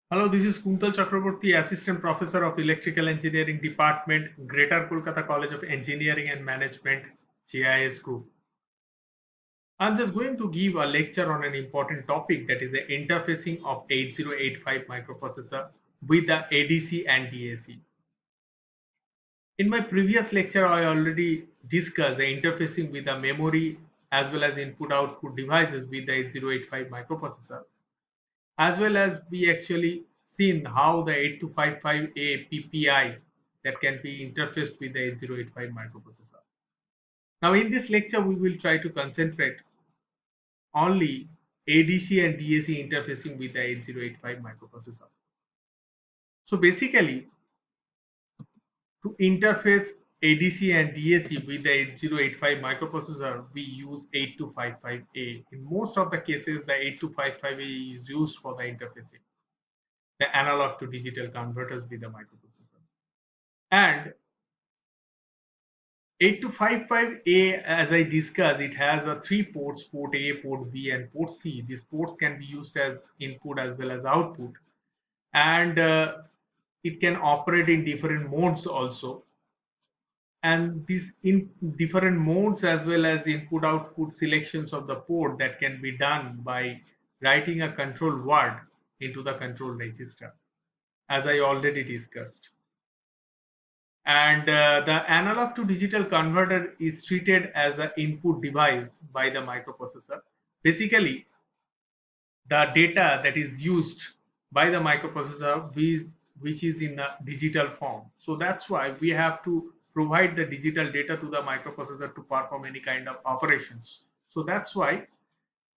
Hello, this is Kuntal Chakraborty, Assistant Professor of Electrical Engineering Department, Greater Kolkata College of Engineering and Management, GIS Group. I'm just going to give a lecture on an important topic, that is the interfacing of 8085 microprocessor with the ADC and DAC. In my previous lecture, I already discussed the interfacing with the memory as well as input-output devices with the 8085 microprocessor, as well as we actually seen how the 8255A PPI that can be interfaced with the 8085 microprocessor. Now in this lecture we will try to concentrate only ADC and DAC interfacing with the 8085 microprocessor. So basically, to interface ADC and DAC with the 8085 microprocessor, we use 8255A. In most of the cases, the 8255A is used for the interfacing the analog to digital converters with the microprocessor. And 8255A, as I discussed, it has three ports: port A, port B, and port C. These ports can be used as input as well as output, and it can operate in different modes also. And these in different modes as well as input output selections of the port that can be done by writing a control word into the control register, as I already discussed. And the analog to digital converter is treated as an input device by the microprocessor. Basically, the data that is used by the microprocessor which is in a digital form. So that's why we have to provide the digital data to the microprocessor to perform any kind of operations. So that's why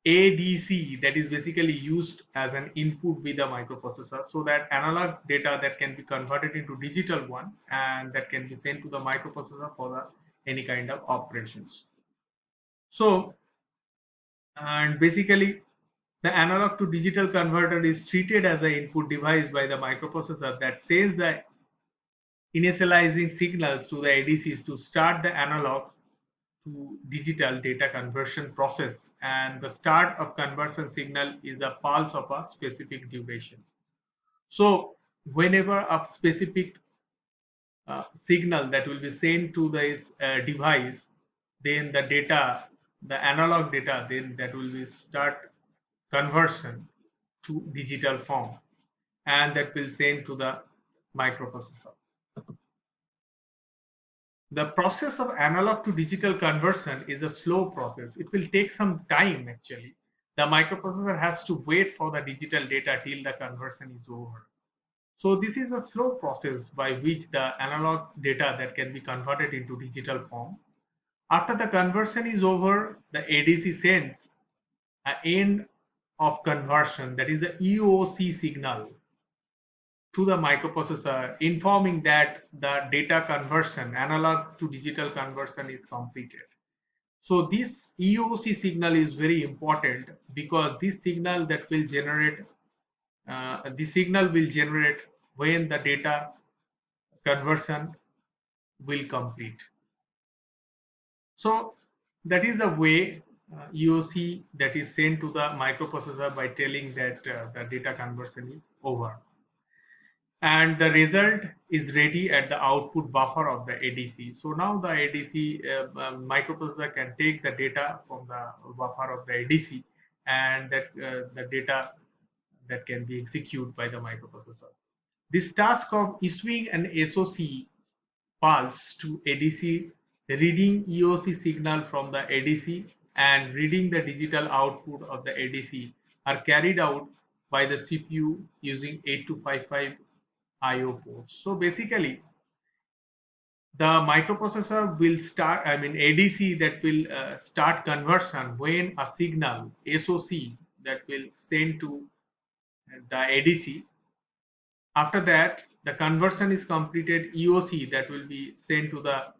ADC, that is basically used as an input with the microprocessor, so that analog data that can be converted into digital one and that can be sent to the microprocessor for any kind of operations. So, and basically the analog to digital converter is treated as an input device by the microprocessor that sends the initializing signal to the ADCs to start the analog to digital data conversion process, and the start of conversion signal is a pulse of a specific duration. So whenever a specific signal that will be sent to this device, then the data, the analog data, then that will be start conversion to digital form, and that will send to the microprocessor. The process of analog to digital conversion is a slow process. It will take some time actually. The microprocessor has to wait for the digital data till the conversion is over. So this is a slow process by which the analog data that can be converted into digital form. After the conversion is over, the ADC sends an end of conversion, that is the EOC signal, to the microprocessor, informing that the data conversion, analog to digital conversion, is completed. So this EOC signal is very important because this signal that will generate, the signal will generate when the data conversion will complete. So that is a way EOC that is sent to the microprocessor by telling that the data conversion is over, and the result is ready at the output buffer of the ADC. So now the ADC microprocessor can take the data from the buffer of the ADC, and that the data that can be executed by the microprocessor. This task of issuing an SOC pulse to ADC, reading EOC signal from the ADC, and reading the digital output of the ADC are carried out by the CPU using 8255 IO ports. So basically, the microprocessor will start, I mean, ADC that will start conversion when a signal SOC that will send to the ADC. After that, the conversion is completed, EOC that will be sent to the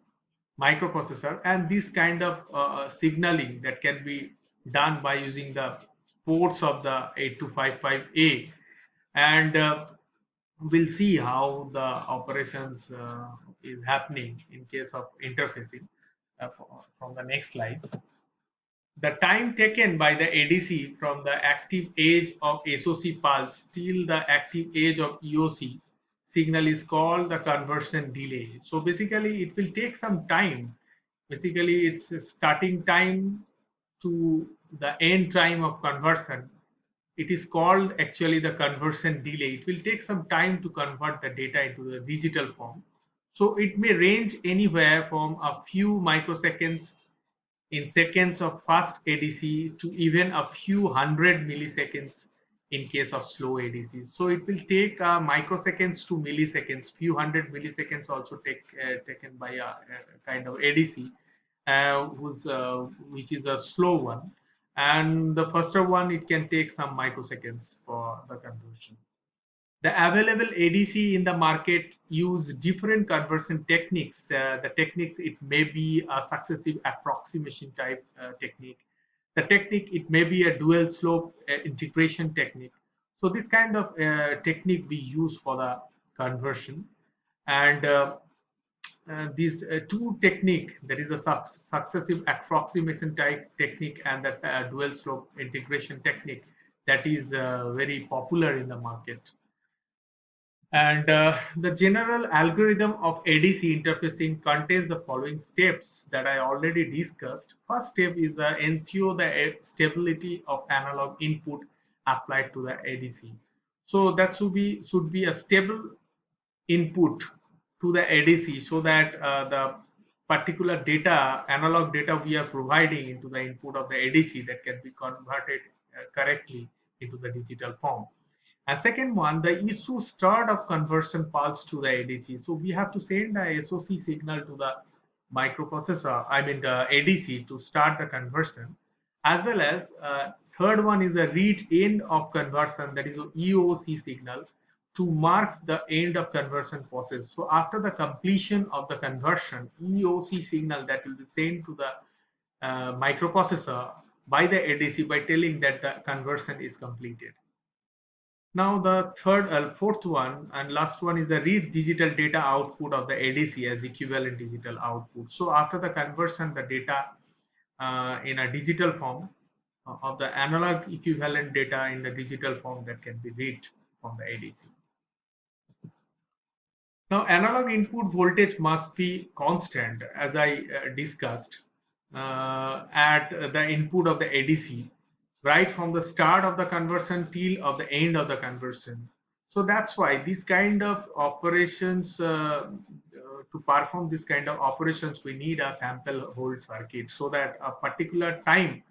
microprocessor, and this kind of signaling that can be done by using the ports of the 8255A, and we'll see how the operations is happening in case of interfacing from the next slides. The time taken by the ADC from the active edge of SOC pulse till the active edge of EOC signal is called the conversion delay. So basically, it will take some time. Basically, it's a starting time to the end time of conversion. It is called actually the conversion delay. It will take some time to convert the data into the digital form. So it may range anywhere from a few microseconds in seconds of fast ADC to even a few hundred milliseconds in case of slow ADCs. So it will take microseconds to milliseconds, few hundred milliseconds also taken by a kind of ADC, which is a slow one. And the faster one, it can take some microseconds for the conversion. The available ADC in the market use different conversion techniques. The techniques, it may be a successive approximation type technique. The technique, it may be a dual slope integration technique. So this kind of technique we use for the conversion. And these two technique, that is a successive approximation type technique and the dual slope integration technique, that is very popular in the market. And the general algorithm of ADC interfacing contains the following steps that I already discussed. First step is ensure the stability of analog input applied to the ADC. So that should be a stable input to the ADC so that the particular data, analog data we are providing into the input of the ADC, that can be converted correctly into the digital form. And second one, the issue start of conversion pulse to the ADC. So we have to send the SOC signal to the microprocessor, I mean the ADC, to start the conversion. As well as third one is the read end of conversion, that is EOC signal, to mark the end of conversion process. So after the completion of the conversion, EOC signal that will be sent to the microprocessor by the ADC by telling that the conversion is completed. Now the fourth one and last one is the read digital data output of the ADC as equivalent digital output. So after the conversion, the data in a digital form of the analog equivalent data in the digital form, that can be read from the ADC. Now, analog input voltage must be constant, as I discussed, at the input of the ADC, right from the start of the conversion till of the end of the conversion. So that's why this kind of operations, to perform this kind of operations, we need a sample hold circuit, so that a particular time,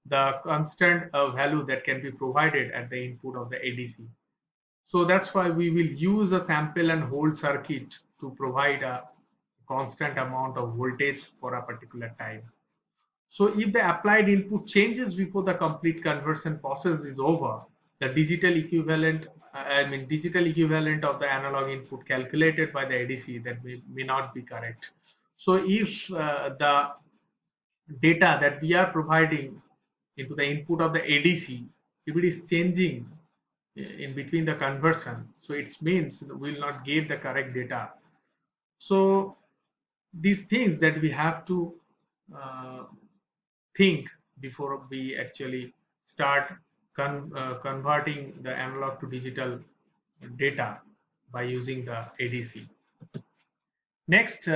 the constant value that can be provided at the input of the ADC. So that's why we will use a sample and hold circuit to provide a constant amount of voltage for a particular time. So if the applied input changes before the complete conversion process is over, the digital equivalent, digital equivalent of the analog input calculated by the ADC, that may not be correct. So if the data that we are providing into the input of the ADC, if it is changing in between the conversion, so it means we will not get the correct data. So these things that we have to uh, think before we actually start converting the analog to digital data by using the ADC. Next,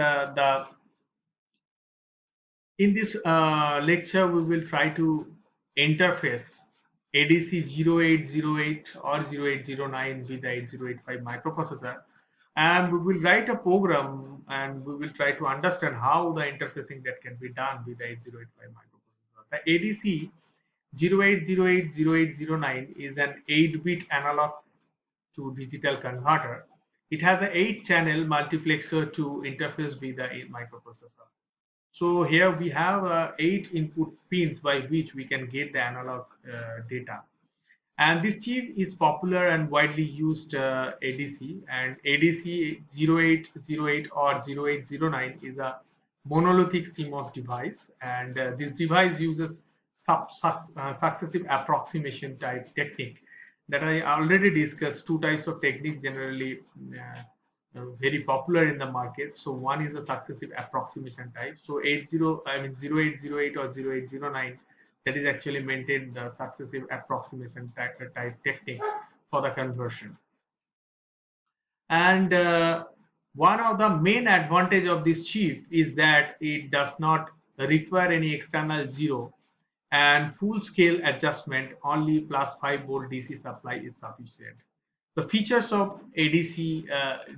in this lecture, we will try to interface ADC 0808 or 0809 with the 8085 microprocessor, and we will write a program and we will try to understand how the interfacing that can be done with the 8085 microprocessor. The ADC 0808-0809 is an 8-bit analog to digital converter. It has an 8-channel multiplexer to interface with the microprocessor. So here we have 8 input pins by which we can get the analog data. And this chip is popular and widely used ADC, and ADC 0808 or 0809 is a monolithic CMOS device, and this device uses successive approximation type technique that I already discussed. Two types of techniques generally very popular in the market. So one is a successive approximation type. So 0808 or 0809, that is actually maintain the successive approximation type technique for the conversion. And one of the main advantage of this chip is that it does not require any external zero, and full scale adjustment only plus 5 volt DC supply is sufficient. The features of ADC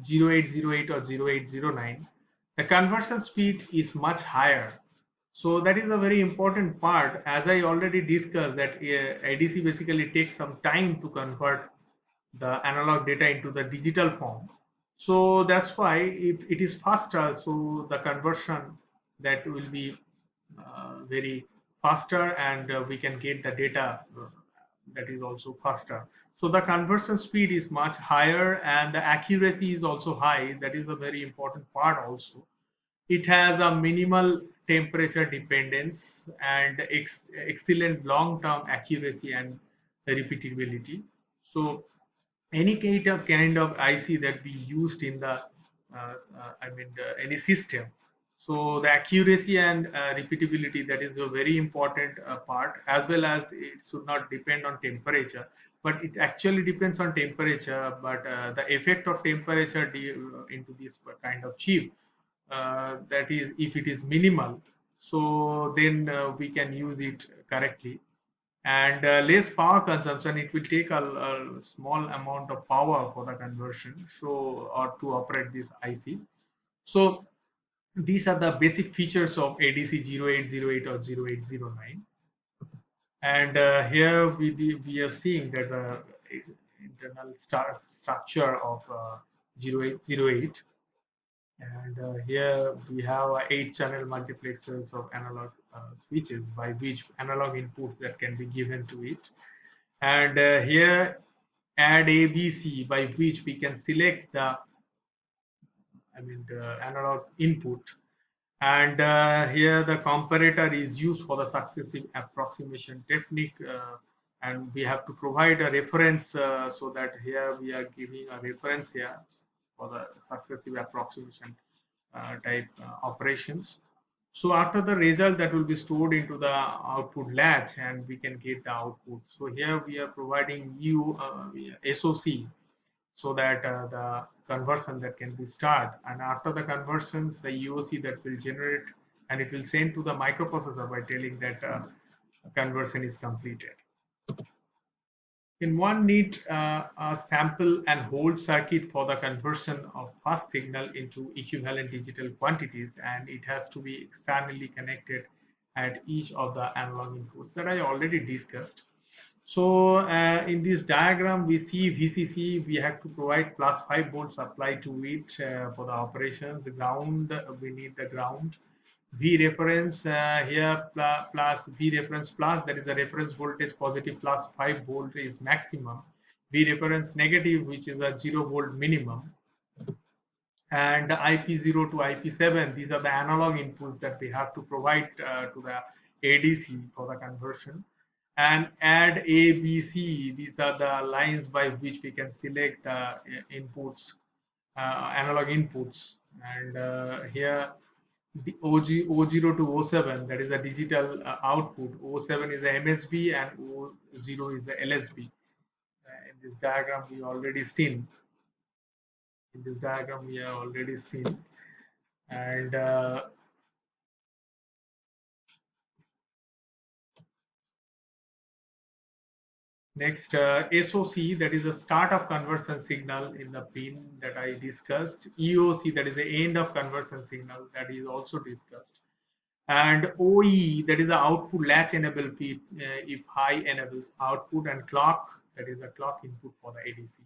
0808 or 0809, the conversion speed is much higher. So that is a very important part. As I already discussed, that ADC basically takes some time to convert the analog data into the digital form. So that's why if it is faster, so the conversion that will be very faster, and we can get the data that is also faster. So the conversion speed is much higher and the accuracy is also high. That is a very important part also. It has a minimal temperature dependence and excellent long-term accuracy and repeatability. So any kind of IC that we used in the any system. So the accuracy and repeatability, that is a very important part, as well as it should not depend on temperature, but it actually depends on temperature. But the effect of temperature into this kind of chip, that is if it is minimal, so then we can use it correctly, and less power consumption. It will take a small amount of power for the conversion, so or to operate this IC. So these are the basic features of ADC 0808 or 0809. And here we are seeing that the internal structure of 0808. And here we have 8-channel multiplexers of analog switches by which analog inputs that can be given to it. And here add ABC by which we can select the the analog input. And here the comparator is used for the successive approximation technique, and we have to provide a reference, so that here we are giving a reference here for the successive approximation type operations. So after the result, that will be stored into the output latch and we can get the output. So here we are providing SOC, so that the conversion that can be start, and after the conversions the UOC that will generate, and it will send to the microprocessor by telling that conversion is completed. In one need a sample and hold circuit for the conversion of first signal into equivalent digital quantities, and it has to be externally connected at each of the analog inputs that I already discussed. So in this diagram, we see VCC, we have to provide plus 5 volt supply to it for the operations. Ground, we need the ground. V reference here plus V reference plus, that is the reference voltage positive plus 5 volt is maximum. V reference negative, which is a 0 volt minimum. And IP0 to IP7, these are the analog inputs that we have to provide to the ADC for the conversion. And add A, B, C, these are the lines by which we can select the inputs, analog inputs. And here the O0 to O7, that is a digital output. O7 is a MSB and O0 is a LSB. In this diagram we already seen. In this diagram we have already seen. And next, SOC, that is the start of conversion signal in the pin that I discussed. EOC, that is the end of conversion signal, that is also discussed. And OE, that is the output latch enable pin if high enables output, and clock, that is a clock input for the ADC.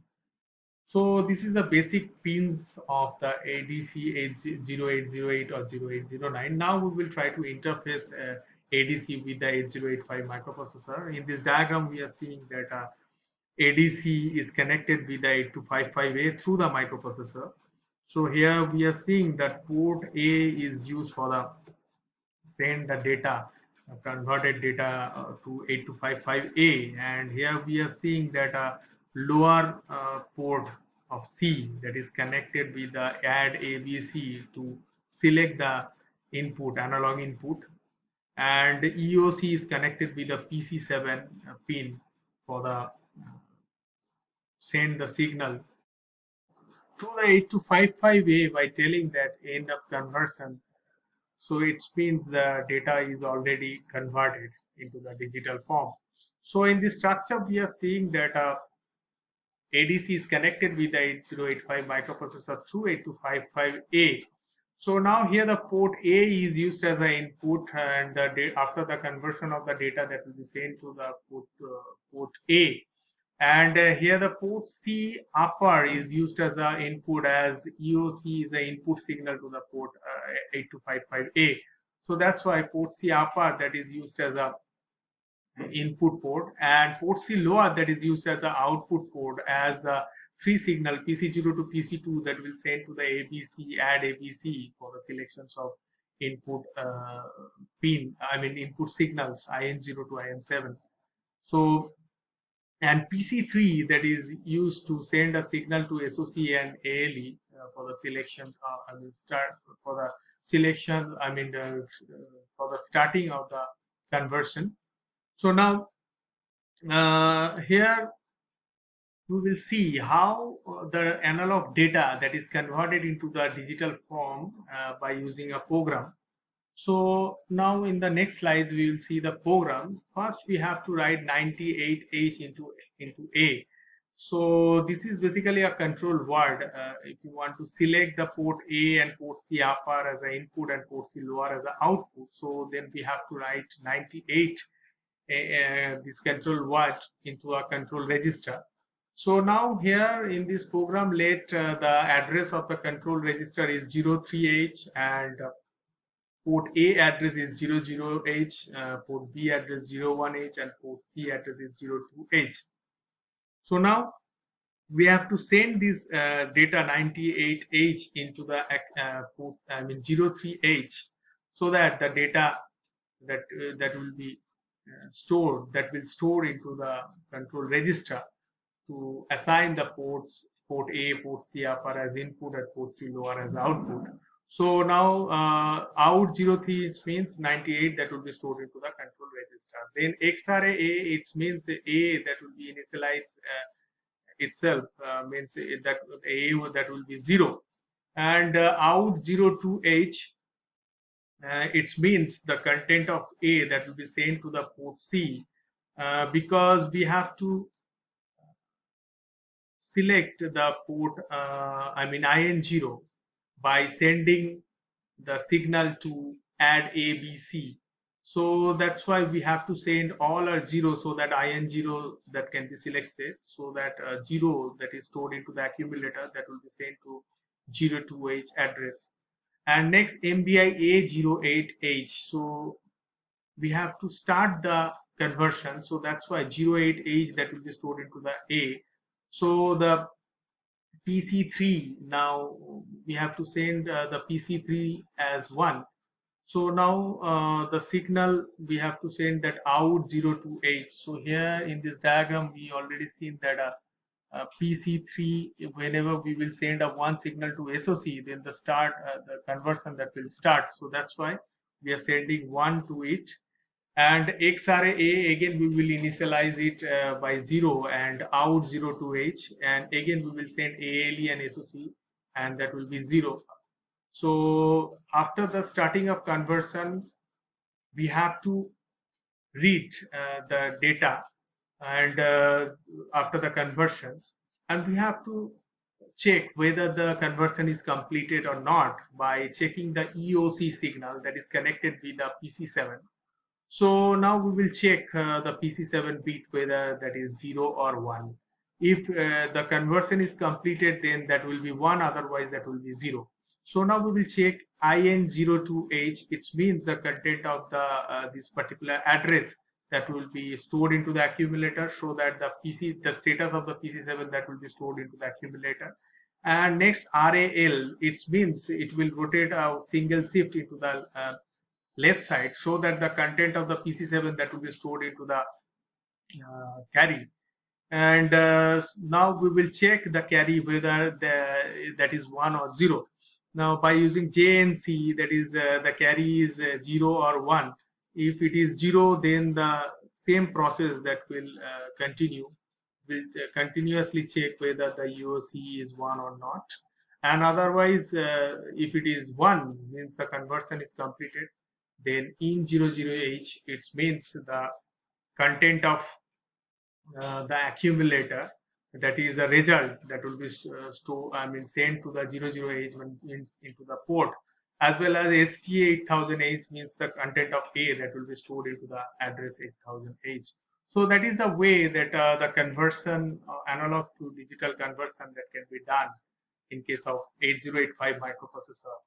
So this is the basic pins of the ADC 0808 or 0809. Now we will try to interface ADC with the 8085 microprocessor. In this diagram, we are seeing that ADC is connected with the 8255A through the microprocessor. So here we are seeing that port A is used for the send the data, converted data to 8255A, and here we are seeing that lower port of C that is connected with the add ABC to select the input, analog input. and EOC is connected with the PC7 pin for the send the signal to the 8255A by telling that end of conversion. So it means the data is already converted into the digital form. So in this structure, we are seeing that ADC is connected with the 8085 microprocessor through 8255A. So now here the port A is used as an input, and after the conversion of the data that will be sent to the port A. And here the port C upper is used as an input, as EOC is an input signal to the port 8255A. So that's why port C upper that is used as a input port, and port C lower that is used as the output port, as the three signal PC0 to PC2 that will send to the ABC, add ABC for the selections of input pin, I mean input signals IN0 to IN7. So, and PC3 that is used to send a signal to SOC and ALE for the selection, I mean start for the selection, I mean for the starting of the conversion. So now here we will see how the analog data that is converted into the digital form by using a program. So now in the next slide we will see the program. First we have to write 98H into A. So this is basically a control word. If you want to select the port A and port C upper as an input and port C lower as an output, so then we have to write 98 this control word into a control register. So now here in this program, let the address of the control register is 03H, and port A address is 00H, port B address 01H, and port C address is 02H. So now we have to send this data 98H into the port, I mean 03H, so that the data that will be stored, that will store into the control register to assign the ports, port A, port C upper as input and port C lower as output. So now out 03 it means 98 that will be stored into the control register. Then XRA A it means A that will be initialized itself, means that A that will be 0, and out 02H it means the content of A that will be sent to the port C, because we have to select the port, I mean IN0, by sending the signal to add ABC. So that's why we have to send all our 0, so that IN0 that can be selected, so that 0 that is stored into the accumulator that will be sent to 02H address. And next MBI A08H. So we have to start the conversion. So that's why 08H that will be stored into the A. So the PC3, now we have to send the PC3 as 1. So now the signal we have to send that out 02H. So here in this diagram we already seen that PC3, whenever we will send a one signal to SOC, then the start the conversion that will start. So that's why we are sending 1 to it. And XRA A, again we will initialize it by 0 and out 02H, and again we will send ALE and SOC, and that will be 0. So after the starting of conversion, we have to read the data, and after the conversions, and we have to check whether the conversion is completed or not by checking the EOC signal that is connected with the PC7. So now we will check the PC7 bit whether that is 0 or 1. If the conversion is completed, then that will be 1, otherwise that will be 0. So now we will check IN02H. It means the content of the this particular address that will be stored into the accumulator, so that the status of the PC7 that will be stored into the accumulator. And next RAL, it means it will rotate a single shift into the left side, so that the content of the PC7 that will be stored into the carry. And now we will check the carry whether that is 1 or 0. Now by using JNC, that is the carry is 0 or 1. If it is 0, then the same process that will continue will continuously check whether the UOC is 1 or not. And otherwise, if it is 1, means the conversion is completed. Then in 00H, it means the content of the accumulator, that is the result that will be sent to the 00H means into the port, as well as STA 8000H means the content of A that will be stored into the address 8000H. So that is the way that the conversion, analog to digital conversion, that can be done in case of 8085 microprocessor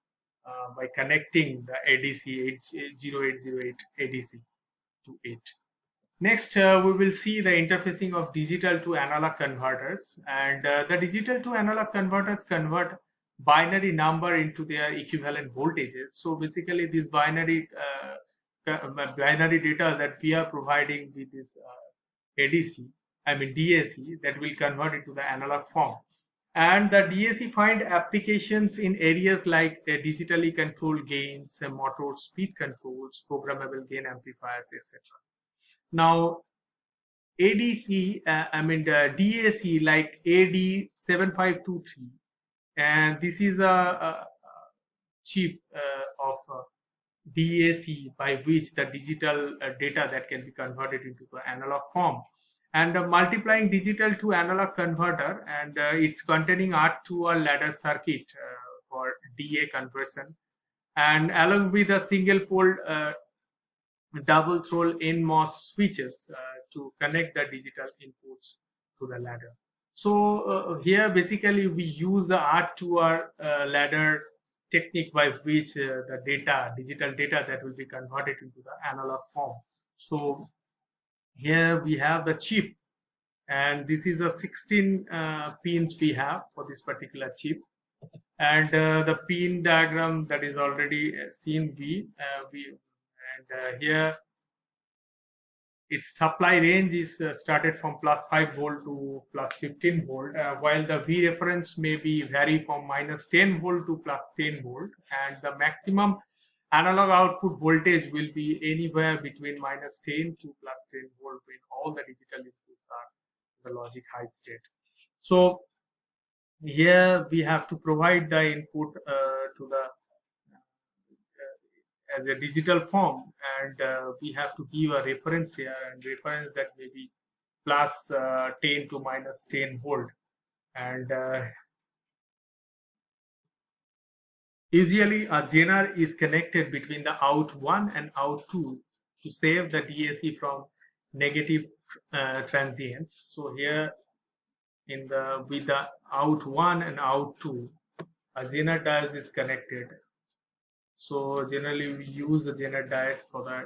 by connecting the ADC 0808 ADC to it. Next, we will see the interfacing of digital to analog converters, and the digital to analog converters convert binary number into their equivalent voltages. So basically, this binary data that we are providing with this ADC, DAC, that will convert it to the analog form. And the DAC find applications in areas like digitally controlled gains, motor speed controls, programmable gain amplifiers, etc. Now, ADC, DAC, like AD7523, and this is a chip of DAC by which the digital data that can be converted into the analog form. And multiplying digital to analog converter, and it's containing R2 or ladder circuit for DA conversion, and along with a single pole double throw NMOS switches to connect the digital inputs to the ladder. So here basically we use the R2R ladder technique by which the digital data that will be converted into the analog form. So here we have the chip, and this is a 16 pins we have for this particular chip, and the pin diagram that is already seen here its supply range is started from plus 5 volt to plus 15 volt, while the V reference may be vary from minus 10 volt to plus 10 volt, and the maximum analog output voltage will be anywhere between minus 10 to plus 10 volt when all the digital inputs are the logic high state. So here we have to provide the input to the as a digital form, and we have to give a reference here, and reference that may be plus 10 to minus 10 volt, and usually a zener is connected between the out 1 and out 2 to save the DAC from negative transients. So here with the out 1 and out 2, a zener diode is connected. So generally we use the zener diode for the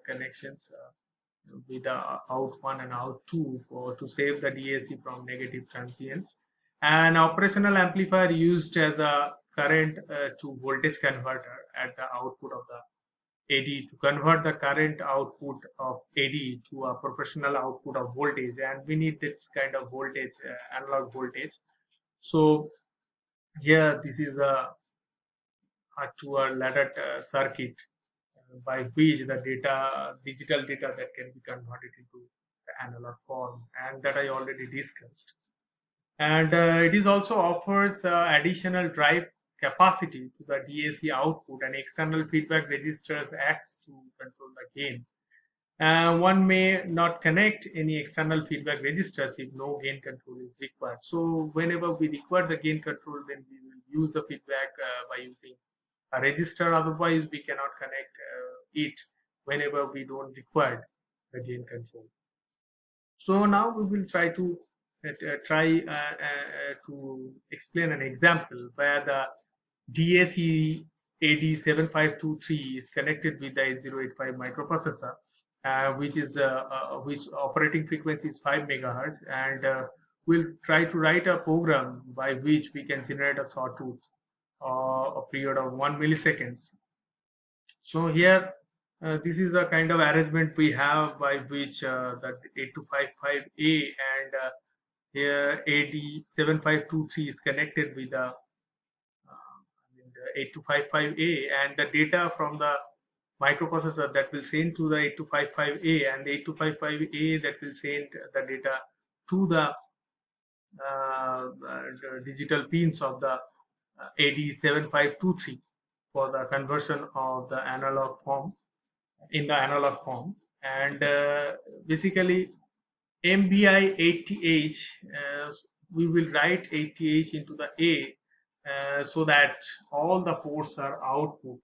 connections with the out 1 and out 2 to save the DAC from negative transients. An operational amplifier used as a current to voltage converter at the output of the AD to convert the current output of AD to a proportional output of voltage, and we need this kind of voltage, analog voltage. So here this is a to a ladder circuit by which the digital data that can be converted into the analog form, and that I already discussed. And it is also offers additional drive capacity to the DAC output, and external feedback registers acts to control the gain. One may not connect any external feedback registers if no gain control is required. So whenever we require the gain control, then we will use the feedback by using a register. Otherwise, we cannot connect it whenever we don't require the gain control. So now we will try to explain an example where the DAC AD7523 is connected with the 8085 microprocessor, which operating frequency is 5 megahertz, and we'll try to write a program by which we can generate a sawtooth a period of 1 milliseconds. So here this is a kind of arrangement we have by which that 8255A and here AD7523 is connected with the 8255A, and the data from the microprocessor that will send to the 8255A, and the 8255A that will send the data to the digital pins of the AD7523 for the conversion of the analog form in the analog form. And basically MBI 80H, we will write 80H into the A, so that all the ports are output,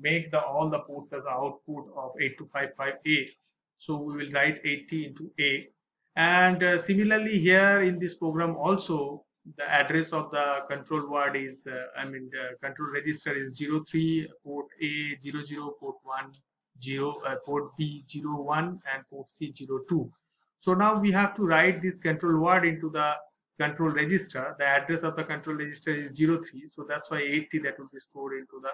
make the all the ports as output of 8255A. So we will write 80 into A. And similarly here in this program also, the address of the control word is, the control register is 03 port A, 00 port 1, 0 port B 01, and port C 02. So now we have to write this control word into the control register. The address of the control register is 03, so that's why 80 that will be stored into the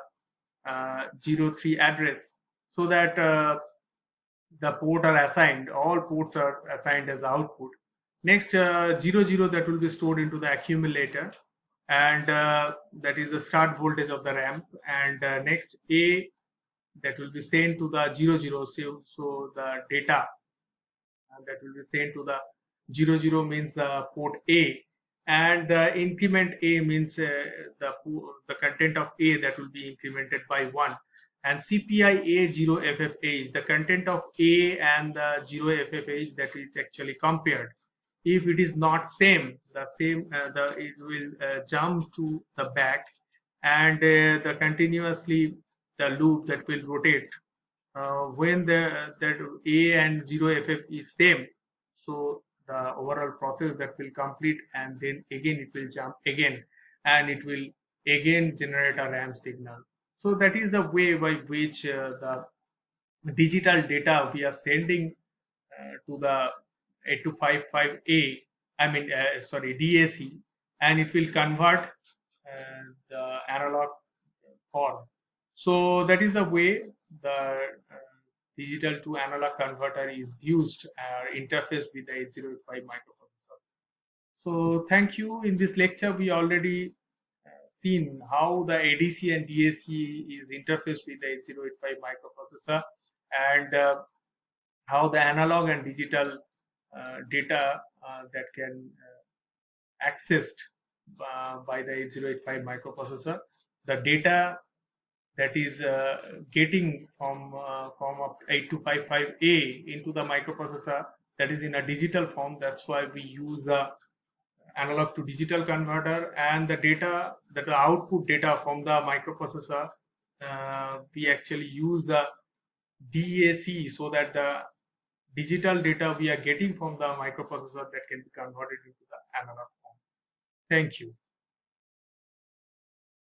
03 address, so that the port are assigned, all ports are assigned as output. Next, 00 that will be stored into the accumulator, and that is the start voltage of the ramp. And next, A that will be sent to the 00, so the data that will be sent to the 00 means port A, and the increment A means the content of A that will be incremented by 1, and CPI A0FFH, the content of A and the 0FFH that is actually compared. If it is not same, it will jump to the back, and the continuously the loop that will rotate when that A and 0FF is same, so the overall process that will complete, and then again it will jump again, and it will again generate a RAM signal. So that is the way by which the digital data we are sending to the 8255A, sorry, DAC, and it will convert the analog form. So that is the way the digital to analog converter is used interface with the 8085 microprocessor. So thank you. In this lecture, we already seen how the ADC and DAC is interfaced with the 8085 microprocessor, and how the analog and digital data that can accessed by the 8085 microprocessor. The data that is getting from 8255A into the microprocessor, that is in a digital form. That's why we use a analog to digital converter, and the data, that the output data from the microprocessor, we actually use the DAC, so that the digital data we are getting from the microprocessor that can be converted into the analog form. Thank you.